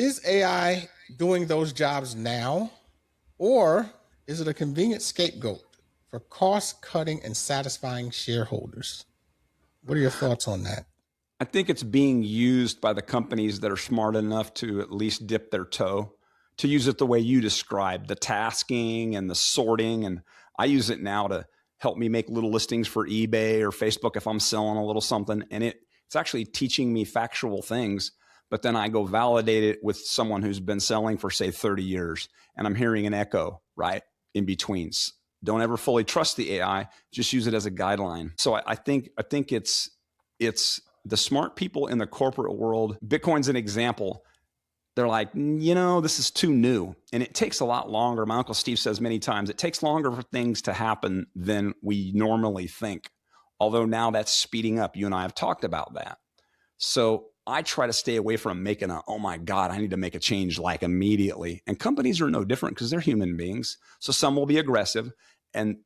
Is AI doing those jobs now, or is it a convenient scapegoat for cost cutting and satisfying shareholders? What are your thoughts on that? I think it's being used by the companies that are smart enough to at least dip their toe, to use it the way you described, the tasking and the sorting. And I use it now to help me make little listings for eBay or Facebook if I'm selling a little something. And it's actually teaching me factual things, but then I go validate it with someone who's been selling for, say, 30 years. And I'm hearing an echo, right, in between. Don't ever fully trust the AI, just use it as a guideline. So I think it's the smart people in the corporate world. Bitcoin's an example. They're like, this is too new. And it takes a lot longer. My Uncle Steve says many times, it takes longer for things to happen than we normally think. Although now that's speeding up. You and I have talked about that. So I try to stay away from making oh my God, I need to make a change like immediately. And companies are no different because they're human beings. So some will be aggressive and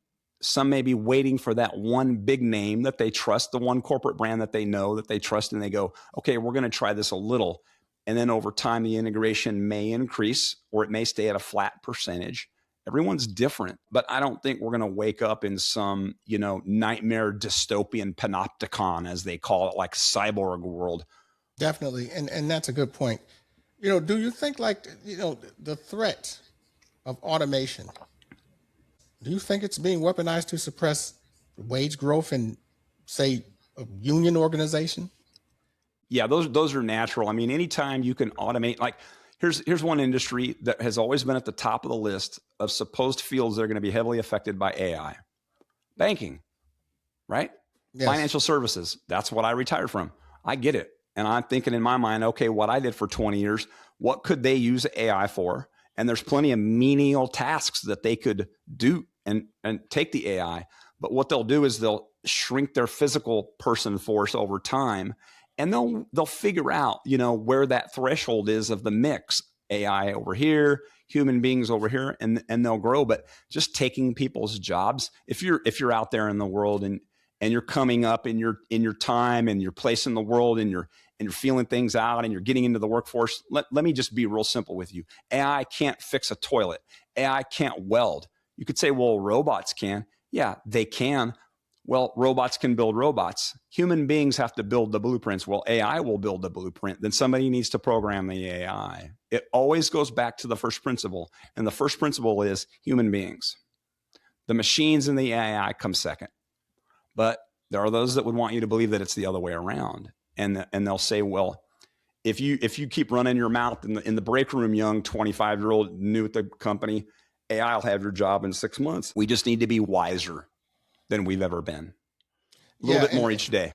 some may be waiting for that one big name that they trust, the one corporate brand that they know, that they trust, and they go, okay, we're going to try this a little. And then over time, the integration may increase or it may stay at a flat percentage. Everyone's different, but I don't think we're going to wake up in some, nightmare dystopian panopticon, as they call it, like cyborg world. Definitely. And that's a good point. Do you think the threat of automation, do you think it's being weaponized to suppress wage growth in, say, a union organization? Yeah, those are natural. I mean, anytime you can automate, like here's one industry that has always been at the top of the list of supposed fields that are going to be heavily affected by AI. Banking, right? Yes. Financial services. That's what I retired from. I get it. And I'm thinking in my mind, okay, what I did for 20 years, what could they use AI for? And there's plenty of menial tasks that they could do and take the AI. But what they'll do is they'll shrink their physical person force over time. And they'll figure out, where that threshold is of the mix. AI over here, human beings over here, and they'll grow. But just taking people's jobs, if you're out there in the world and you're coming up in your time and your place in the world and you're feeling things out and you're getting into the workforce, let me just be real simple with you. AI can't fix a toilet. AI can't weld. You could say, well, robots can. Yeah, they can. Well, robots can build robots. Human beings have to build the blueprints. Well, AI will build the blueprint. Then somebody needs to program the AI. It always goes back to the first principle. And the first principle is human beings. The machines and the AI come second. But there are those that would want you to believe that it's the other way around. And they'll say, well, if you keep running your mouth in the break room, young 25-year-old new at the company, AI will have your job in 6 months. We just need to be wiser than we've ever been. A little bit more each day.